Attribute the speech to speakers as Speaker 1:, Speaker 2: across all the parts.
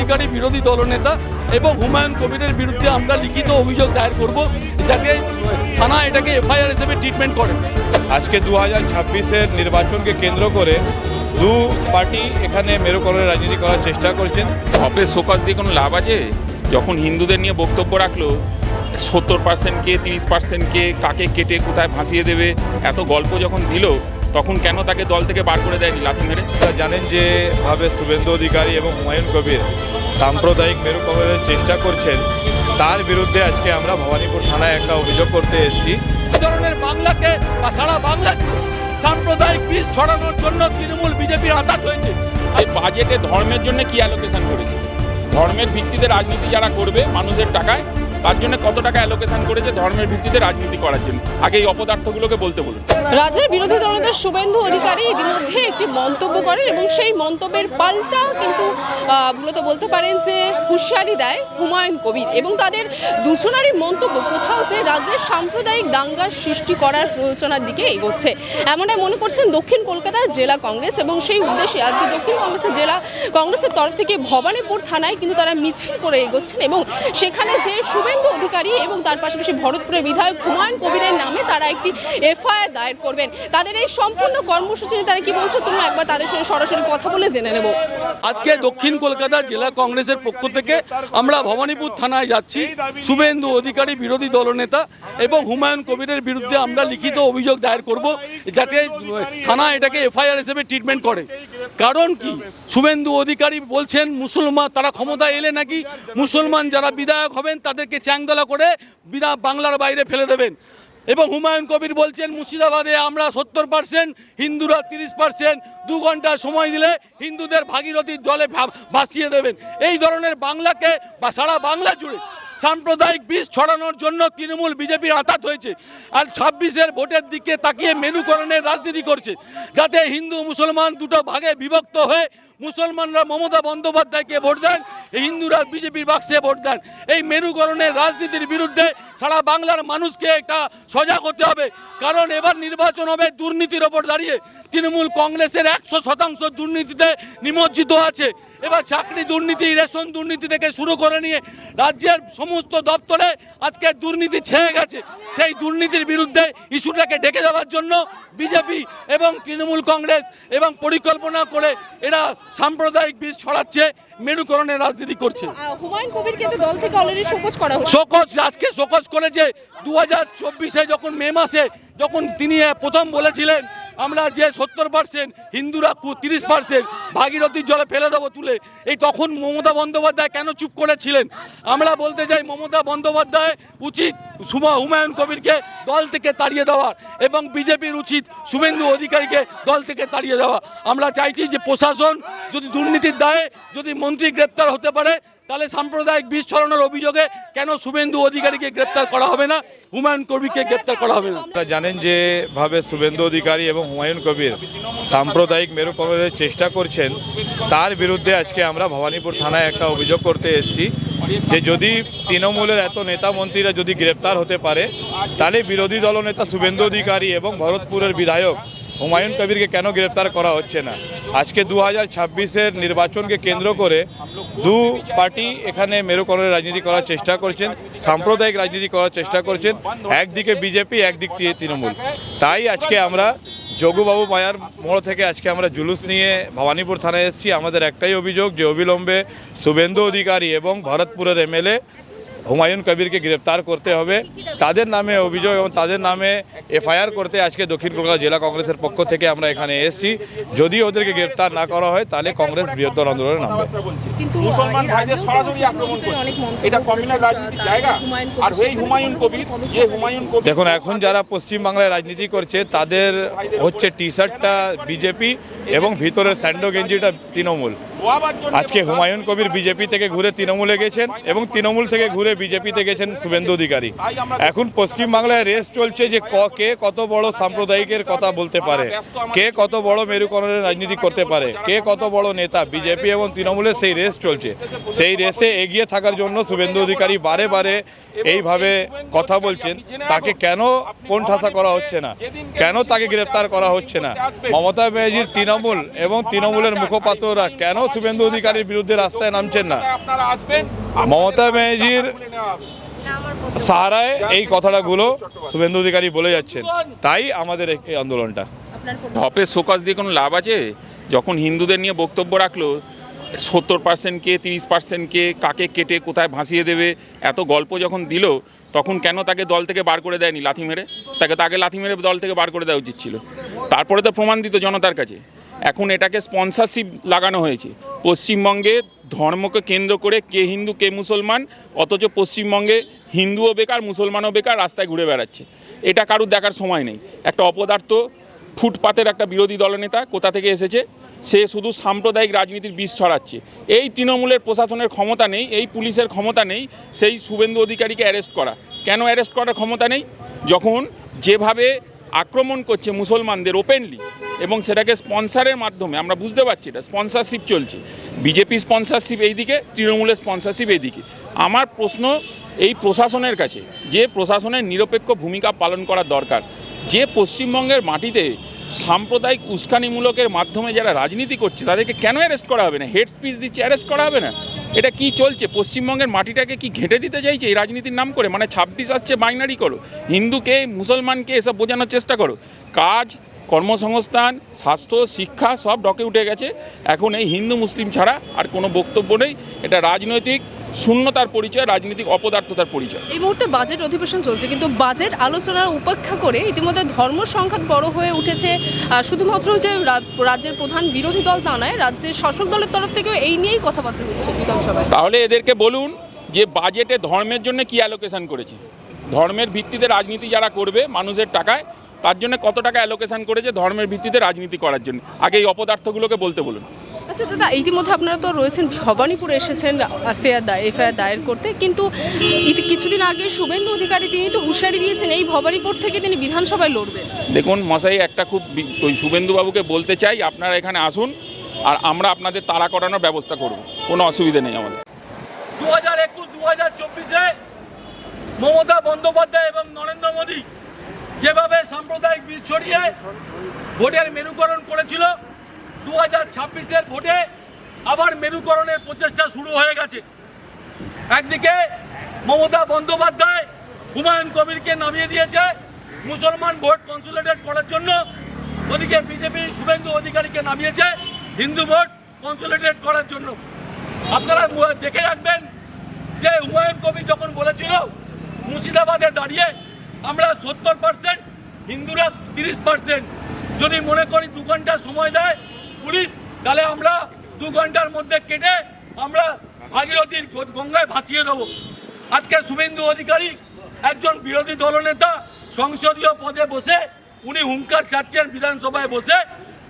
Speaker 1: অধিকারী বিরোধী দলনেতা এবং হুমায়ুন কবিরের বিরুদ্ধে আমরা লিখিত অভিযোগ দায়ের করব, যাতে থানা এটাকে এফআইআর হিসেবে ট্রিটমেন্ট করে।
Speaker 2: আজকে 2026-এর নির্বাচনকে কেন্দ্র করে দু পার্টি এখানে মেরুকরণের রাজনীতি করার চেষ্টা করছেন।
Speaker 3: অপেস শোকজ দিয়ে কোনো লাভ আছে? যখন হিন্দুদের নিয়ে বক্তব্য রাখলো 70%কে 30%কে কাকে কেটে কোথায় ভাসিয়ে দেবে এত গল্প যখন দিল, তখন কেন তাকে দল থেকে বার করে দেয়নি লাথি মেরে?
Speaker 2: জানেন যেভাবে শুভেন্দু অধিকারী এবং হুমায়ুন কবির সাম্প্রদায়িক মেরুকরণের চেষ্টা করছেন, তার বিরুদ্ধে আজকে আমরা ভবানীপুর থানায় একটা অভিযোগ করতে এসেছি।
Speaker 1: এই ধরনের বাংলাকে বা সারা বাংলাকে সাম্প্রদায়িক বিষ ছড়ানোর জন্য তৃণমূল বিজেপির আঘাত হয়েছে।
Speaker 3: এই বাজেটে ধর্মের জন্য কি অ্যালোকেশন করেছে? ধর্মের ভিত্তিতে রাজনীতি যারা করবে মানুষের টাকায়, তার জন্য কত টাকা অ্যালোকেশন করেছে ধর্মের ভিত্তিতে রাজনীতি করার জন্য? আগে এই অপদার্থগুলোকে বলতে বলুন।
Speaker 4: রাজ্যের বিরোধী দলনেতা শুভেন্দু অধিকারী ইতিমধ্যে একটি মন্তব্য করেন এবং সেই মন্তব্যের পাল্টা কিন্তু মূলত বলতে পারেন যে হুঁশিয়ারি দেয় হুমায়ুন কবির এবং তাদের দুজনারই মন্তব্য কোথাও যে রাজ্যের সাম্প্রদায়িক দাঙ্গার সৃষ্টি করার প্রয়োজনের দিকে এগোচ্ছে, এমনটাই মনে করছেন দক্ষিণ কলকাতার জেলা কংগ্রেস। এবং সেই উদ্দেশ্যে আজকে দক্ষিণ জেলা কংগ্রেসের তরফ থেকে ভবানীপুর থানায় কিন্তু তারা মিছিল করে এগোচ্ছেন এবং সেখানে যে শুভেন্দু অধিকারী এবং তার পাশাপাশি ভরতপুরের বিধায়ক হুমায়ুন কবিরের নামে তারা একটি এফআইআর দায়ের করবেন। তাদের এই সম্পূর্ণ কর্মসূচি নিয়ে তারা কি বলছে, তুমি একবার তাদের সঙ্গে সরাসরি কথা বলে জেনে নেব।
Speaker 1: আজকে দক্ষিণ কলকাতা জেলা কংগ্রেসের পক্ষ থেকে আমরা ভবানীপুর থানায় যাচ্ছি। শুভেন্দু অধিকারী বিরোধী দলনেতা এবং হুমায়ুন কবিরের বিরুদ্ধে আমরা লিখিত অভিযোগ দায়ের করব, যাতে থানা এটাকে এফআইআর হিসেবে ট্রিটমেন্ট করে। কারণ কি, শুভেন্দু অধিকারী বলছেন মুসলমান, তারা ক্ষমতা এলে নাকি মুসলমান যারা বিধায়ক হবেন তাদেরকে চ্যাংদোলা করে বাংলার বাইরে ফেলে দেবেন। এবং হুমায়ুন কবির বলছেন মুর্শিদাবাদে আমরা 70%, হিন্দুরা 30%, 2 ঘন্টা সময় দিলে হিন্দুদের ভাগীরথীর জলে ভাসিয়ে দেবেন। এই ধরনের বাংলাকে বা সারা বাংলা জুড়ে সাম্প্রদায়িক বিষ ছড়ানোর জন্য তৃণমূল বিজেপির আঘাত হয়েছে। আর 26-এর ভোটের দিকে তাকিয়ে মেরুকরণের রাজনীতি করছে, যাতে হিন্দু মুসলমান দুটো ভাগে বিভক্ত হয়ে মুসলমানরা মমতা বন্দ্যোপাধ্যায়কে ভোট দেন, হিন্দুরা বিজেপির বাক্সে ভোট দেন। এই মেরুকরণের রাজনীতির বিরুদ্ধে সারা বাংলার মানুষকে একটা সজাগ হতে হবে। কারণ এবার নির্বাচন হবে দুর্নীতির ওপর দাঁড়িয়ে। তৃণমূল কংগ্রেসের 100% দুর্নীতিতে নিমজ্জিত আছে। এবার চাকরি দুর্নীতি, রেশন দুর্নীতি থেকে শুরু করে নিয়ে রাজ্যের সমস্ত দপ্তরে আজকে দুর্নীতি ছেয়ে গেছে। সেই দুর্নীতির বিরুদ্ধে ইস্যুটাকে ডেকে দেওয়ার জন্য বিজেপি এবং তৃণমূল কংগ্রেস এবং পরিকল্পনা করে এরা সাম্প্রদায়িক বিষ ছড়াচ্ছে, মেরুকরণের রাজনীতি করছে।
Speaker 4: হুমায়ুন কবির কিন্তু দল থেকে অলরেডি শোকজ করা হয়েছে।
Speaker 1: শোকজ আজকে শোকজ করেছে। 2024-এ যখন মে মাসে যখন তিনি প্রথম বলেছিলেন আমরা যে 70%, হিন্দুরা 30%, ভাগীরথীর জলে ফেলে দেবো তুলে, এই তখন মমতা বন্দ্যোপাধ্যায় কেন চুপ করেছিলেন? আমরা বলতে চাই মমতা বন্দ্যোপাধ্যায় উচিত হুমায়ুন কবিরকে দল থেকে তাড়িয়ে দেওয়ার এবং বিজেপির উচিত শুভেন্দু অধিকারীকে দল থেকে তাড়িয়ে দেওয়া। আমরা চাইছি যে প্রশাসন যদি দুর্নীতির দায়ে যদি মন্ত্রী গ্রেপ্তার হতে পারে, তাহলে সাম্প্রদায়িক বিষ ছড়ানোর অভিযোগে কেন শুভেন্দু অধিকারীকে গ্রেপ্তার করা হবে না, হুমায়ুন কবিরকে গ্রেপ্তার করা হবে না?
Speaker 2: আপনারা জানেন যেভাবে শুভেন্দু অধিকারী এবং হুমায়ুন কবির সাম্প্রদায়িক মেরুকরণের চেষ্টা করছেন, তার বিরুদ্ধে আজকে আমরা ভবানীপুর থানায় একটা অভিযোগ করতে এসেছি যে যদি তৃণমূলের এত নেতা মন্ত্রীরা যদি গ্রেপ্তার হতে পারে, তাহলে বিরোধী দলনেতা শুভেন্দু অধিকারী এবং ভরতপুরের বিধায়ক হুমায়ুন কবিরকে কেন গ্রেপ্তার করা হচ্ছে না? আজকে 2026-এর নির্বাচনকে কেন্দ্র করে দু পার্টি এখানে মেরুকরণের রাজনীতি করার চেষ্টা করছেন, সাম্প্রদায়িক রাজনীতি করার চেষ্টা করছেন। একদিকে বিজেপি, একদিক দিয়ে তৃণমূল। তাই আজকে আমরা যোগুবাবু মায়ার মোড় থেকে আজকে আমরা জুলুস নিয়ে ভবানীপুর থানায় এসেছি। আমাদের একটাই অভিযোগ যে অবিলম্বে শুভেন্দু অধিকারী এবং ভরতপুরের এমএলএ হুমায়ুন কবিরকে গ্রেপ্তার করতে হবে। তাদের নামে অভিযোগ এবং তাদের নামে এফআইআর করতে আজকে দক্ষিণ কলকাতা জেলা কংগ্রেসের পক্ষ থেকে আমরা এখানে এসেছি। যদি ওদেরকে গ্রেপ্তার না করা হয় তাহলে কংগ্রেস বৃহত্তর আন্দোলনে নামবে।
Speaker 4: কিন্তু
Speaker 3: মুসলমান ভাইদের সরাসরি আক্রমণ করছে, এটা কমিউনাল রাজনীতির জায়গা। আর এই হুমায়ুন কবির, যে হুমায়ুন কবির
Speaker 2: দেখুন, এখন যারা পশ্চিমবাংলায় রাজনীতি করছে তাদের হচ্ছে টি শার্টটা বিজেপি এবং ভিতরের স্যান্ডো গেঞ্জিটা তৃণমূল। আজকে হুমায়ুন কবির বিজেপি থেকে ঘুরে তৃণমূলে গেছেন এবং তৃণমূল থেকে ঘুরে বিজেপিতে গেছেন শুভেন্দু অধিকারী। এখন পশ্চিমবাংলায় রেস চলছে যে কে কত বড় সাম্প্রদায়িকের কথা বলতে পারে, কে কত বড় মেরুকরণের রাজনীতি করতে পারে, কে কত বড় নেতা। বিজেপি এবং তৃণমূলের সেই রেস চলছে। সেই রেসে এগিয়ে থাকার জন্য শুভেন্দু অধিকারী বারে বারে এইভাবে কথা বলছেন। তাকে কেন কোণঠাসা করা হচ্ছে না, কেন তাকে গ্রেপ্তার করা হচ্ছে না? মমতা ব্যানার্জির তৃণমূল এবং তৃণমূলের মুখপাত্ররা কেন শুভেন্দু অধিকারীর বিরুদ্ধে রাস্তায় নামছেন না?
Speaker 3: আপনারা আসবেন,
Speaker 2: মমতা ব্যানার্জির সাহারায় এই কথাগুলো শুভেন্দু অধিকারী বলে যাচ্ছেন, তাই আমাদের এই আন্দোলনটা।
Speaker 3: ঢপে শোকজ দিয়ে কোনো লাভ আছে? যখন হিন্দুদের নিয়ে বক্তব্য রাখলো 70%কে 30%কে কাকে কেটে কোথায় ভাসিয়ে দেবে এত গল্প যখন দিল, তখন কেন তাকে দল থেকে বার করে দেয়নি লাথি মেরে? তাকে লাথি মেরে দল থেকে বার করে দেওয়া উচিত ছিল। তারপরে তো প্রমাণ দিত জনতার কাছে। এখন এটাকে স্পন্সরশিপ লাগানো হয়েছে পশ্চিমবঙ্গে ধর্মকে কেন্দ্র করে, কে হিন্দু কে মুসলমান, অথচ পশ্চিমবঙ্গে হিন্দুও বেকার মুসলমানও বেকার রাস্তায় ঘুরে বেড়াচ্ছে। এটা কারুর দেখার সময় নেই। একটা অপদার্থ ফুটপাতের একটা বিরোধী দলনেতা কোথা থেকে এসেছে, সে শুধু সাম্প্রদায়িক রাজনীতির বিষ ছড়াচ্ছে। এই তৃণমূলের প্রশাসনের ক্ষমতা নেই, এই পুলিশের ক্ষমতা নেই সেই শুভেন্দু অধিকারীকে অ্যারেস্ট করা। কেন অ্যারেস্ট করার ক্ষমতা নেই? যখন যেভাবে আক্রমণ করছে মুসলমানদের ওপেনলি, এবং সেটাকে স্পন্সারের মাধ্যমে, আমরা বুঝতে পারছি এটা স্পন্সরশিপ চলছে। বিজেপি স্পন্সরশিপ এইদিকে, তৃণমূলের স্পন্সরশিপ এইদিকে। আমার প্রশ্ন এই প্রশাসনের কাছে, যে প্রশাসনের নিরপেক্ষ ভূমিকা পালন করা দরকার, যে পশ্চিমবঙ্গের মাটিতে সাম্প্রদায়িক উস্কানিমূলকের মাধ্যমে যারা রাজনীতি করছে তাদেরকে কেন অ্যারেস্ট করা হবে না? হেড স্পিচ দিচ্ছে, অ্যারেস্ট করা হবে না? এটা কি চলছে? পশ্চিমবঙ্গের মাটিটাকে কি ঘেঁটে দিতে চাইছে এই রাজনীতির নাম করে? মানে 26 আসছে, বাইনারি করো, হিন্দুকে মুসলমানকে এসব বোঝানোর চেষ্টা করো। কাজ, কর্মসংস্থান, স্বাস্থ্য, শিক্ষা সব ডকে উঠে গেছে। এখন এই হিন্দু মুসলিম ছাড়া আর কোনো বক্তব্য নেই। এটা রাজনৈতিক শূন্যতার পরিচয়, রাজনৈতিক অপদার্থতার পরিচয়।
Speaker 4: এই মুহূর্তে বাজেট অধিবেশন চলছে, কিন্তু বাজেট আলোচনার উপেক্ষা করে ইতিমধ্যে ধর্ম সংঘাত বড় হয়ে উঠেছে। শুধুমাত্র যে রাজ্যের প্রধান বিরোধী দল তা নয়, রাজ্যের শাসক দলের তরফ থেকেও এই নিয়েই কথাবার্তা হচ্ছে বিধানসভায়।
Speaker 3: তাহলে এদেরকে বলুন যে বাজেটে ধর্মের জন্য কি অ্যালোকেশন করেছে, ধর্মের ভিত্তিতে রাজনীতি যারা করবে মানুষের টাকায়, তার জন্য কত টাকা অ্যালোকেশন করেছে ধর্মের ভিত্তিতে রাজনীতি করার জন্য। আগে এই অপদার্থগুলোকে বলতে বলুন।
Speaker 4: আচ্ছা দাদা, ইতিমধ্যে আপনারা তো রয়েছেন ভবানীপুরে, এসেছেন এফআইআর দায়ের করতে, কিন্তু কিছুদিন আগে শুভেন্দু অধিকারী তিনি তো হুঁশিয়ারি দিয়েছেন এই ভবানীপুর থেকে তিনি বিধানসভায় লড়বেন।
Speaker 3: দেখুন মশাই, একটা খুব ওই শুভেন্দুবাবুকে বলতে চাই, আপনারা এখানে আসুন আর আমরা আপনাদের তাড়া করানোর ব্যবস্থা করব, কোনো অসুবিধা নেই আমাদের।
Speaker 1: 2021-2024-এ মমতা বন্দ্যোপাধ্যায় এবং নরেন্দ্র মোদী যেভাবে সাম্প্রদায়িক বিষ ছড়িয়ে ভোটের মেরুকরণ করেছিল, 2026-এর ভোটে আবার মেরুকরণের প্রচেষ্টা শুরু হয়ে গেছে। একদিকে মমতা বন্দ্যোপাধ্যায় হুমায়ুন কবিরকে নামিয়ে দিয়েছে মুসলমান ভোট কনসোলিডেট করার জন্য, ওদিকে বিজেপি শুভেন্দু অধিকারীকে নামিয়েছে হিন্দু ভোট কনসোলিডেট করার জন্য। আপনারা দেখে রাখবেন যে হুমায়ুন কবির যখন বলেছিল মুর্শিদাবাদে দাঁড়িয়ে আমরা 70%, হিন্দুরা 30%, যদি মনে করি 2 ঘন্টা সময় দেয় পুলিশ, তাহলে আমরা 2 ঘন্টার মধ্যে কেটে আমরা ভাগীরথীর গঙ্গায় ভাসিয়ে দেবো। আজকে শুভেন্দু অধিকারী একজন বিরোধী দলনেতা, সংসদীয় পদে বসে উনি হুঙ্কার চাচ্ছেন বিধানসভায় বসে,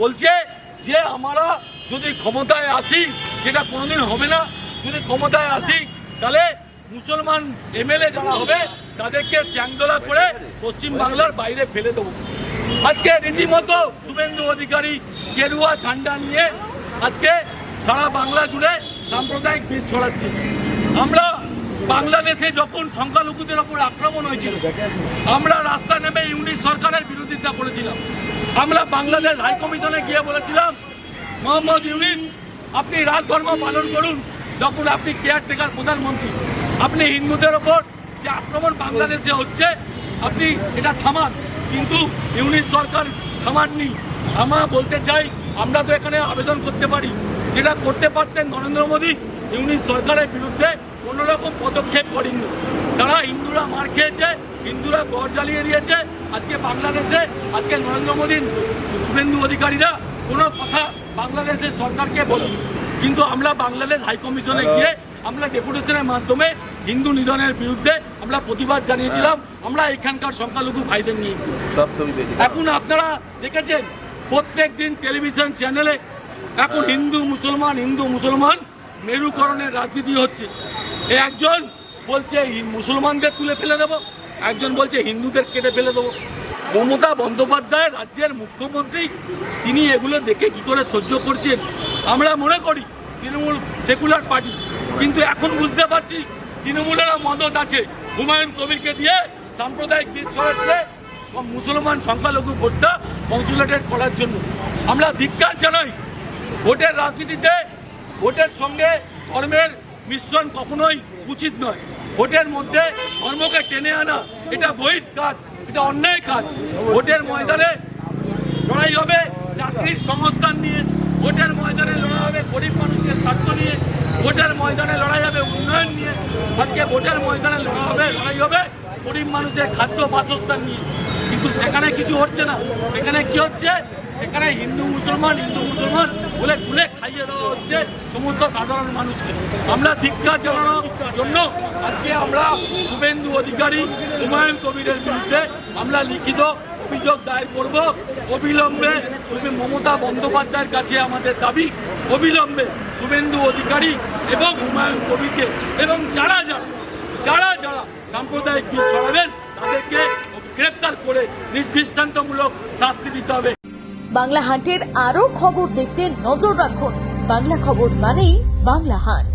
Speaker 1: বলছে যে আমরা যদি ক্ষমতায় আসি, যেটা কোনোদিন হবে না, যদি ক্ষমতায় আসি তাহলে মুসলমান এমএলএ যারা হবে তাদেরকে চ্যাংদোলা করে পশ্চিমবাংলার বাইরে ফেলে দেবো। আজকে রীতিমতো শুভেন্দু অধিকারী গেরুয়া ঝান্ডা নিয়ে আজকে সারা বাংলা জুড়ে সাম্প্রদায়িক বিষ ছড়াচ্ছে। আমরা বাংলাদেশে যখন সংখ্যালঘুদের ওপর আক্রমণ হয়েছিল, আমরা রাস্তা নেমে ইউনিট সরকারের বিরোধিতা করেছিলাম। আমরা বাংলাদেশ হাইকমিশনে গিয়ে বলেছিলাম, মোহাম্মদ ইউনিস আপনি রাজধর্ম পালন করুন, যখন আপনি কেয়ারটেকার প্রধানমন্ত্রী, আপনি হিন্দুদের ওপর যে আক্রমণ বাংলাদেশে হচ্ছে আপনি এটা থামান। কিন্তু ইউনিট সরকার থামাননি। আমরা বলতে চাই, আমরা তো এখানে আবেদন করতে পারি, যেটা করতে পারতেন নরেন্দ্র মোদী ইউনিট সরকারের বিরুদ্ধে কোনোরকম পদক্ষেপ করেননি। তারা হিন্দুরা মার খেয়েছে, হিন্দুরা ঘর জ্বালিয়ে দিয়েছে। আজকে বাংলাদেশে আজকে নরেন্দ্র মোদীর শুভেন্দু অধিকারীরা কোনো কথা বাংলাদেশের সরকারকে বলেন, কিন্তু আমরা বাংলাদেশ হাইকমিশনে গিয়ে আমরা ডেপুটেশনের মাধ্যমে হিন্দু নিধনের বিরুদ্ধে আমরা প্রতিবাদ জানিয়েছিলাম। আমরা এখানকার সংখ্যালঘু ভাইদের নিয়ে। এখন আপনারা দেখেছেন প্রত্যেক দিন টেলিভিশন চ্যানেলে এখন হিন্দু মুসলমান মেরুকরণের রাজনীতি হচ্ছে। একজন বলছে মুসলমানদের তুলে ফেলে দেবো, একজন বলছে হিন্দুদের কেটে ফেলে দেবো। মমতা বন্দ্যোপাধ্যায় রাজ্যের মুখ্যমন্ত্রী, তিনি এগুলো দেখে কি করে সহ্য করছেন? আমরা মনে করি তৃণমূল সেকুলার পার্টি, কিন্তু এখন বুঝতে পারছি তৃণমূলেরও মদত আছে হুমায়ুন কবিরকে দিয়ে সাম্প্রদায়িক বিষ ছড়াচ্ছে সব মুসলমান সংখ্যালঘু ভোটটা কনসোলিডেট করার জন্য। আমরা ধিক্কার জানাই। ভোটের রাজনীতিতে ভোটের সঙ্গে ধর্মের মিশ্রণ কখনোই উচিত নয়। ভোটের মধ্যে ধর্মকে টেনে আনা এটা বহির কাজ, এটা অন্যায় কাজ। ভোটের ময়দানে লড়াই হবে চাকরির সংস্থান নিয়ে, ভোটের ময়দানে লড়াই হবে গরিব মানুষের স্বার্থ নিয়ে, ভোটের ময়দানে লড়াই হবে উন্নয়ন নিয়ে। আজকে ভোটের ময়দানে লড়াই হবে গরিব মানুষের খাদ্য বাসস্থান নিয়ে, কিন্তু সেখানে কিছু হচ্ছে না। সেখানে কি হচ্ছে? সেখানে হিন্দু মুসলমান বলে তুলে খাইয়ে দেওয়া হচ্ছে সমস্ত সাধারণ মানুষকে। আমরা ধিক্কার জানানোর জন্য আজকে আমরা শুভেন্দু অধিকারী, হুমায়ুন কবিরের বিরুদ্ধে আমরা লিখিত অভিযোগ দায়ের করব। অবিলম্বে মমতা বন্দ্যোপাধ্যায়ের কাছে আমাদের দাবি, অবিলম্বে শুভেন্দু অধিকারী এবং হুমায়ুন কবিরকে এবং যারা সাম্প্রদায়িক বিষ ছড়াবেন তাদেরকে গ্রেপ্তার করে দৃষ্টান্তমূলক শাস্তি দিতে হবে।
Speaker 5: বাংলা হান্টের আরো খবর দেখতে নজর রাখুন। বাংলা খবর মানেই বাংলা হান্ট।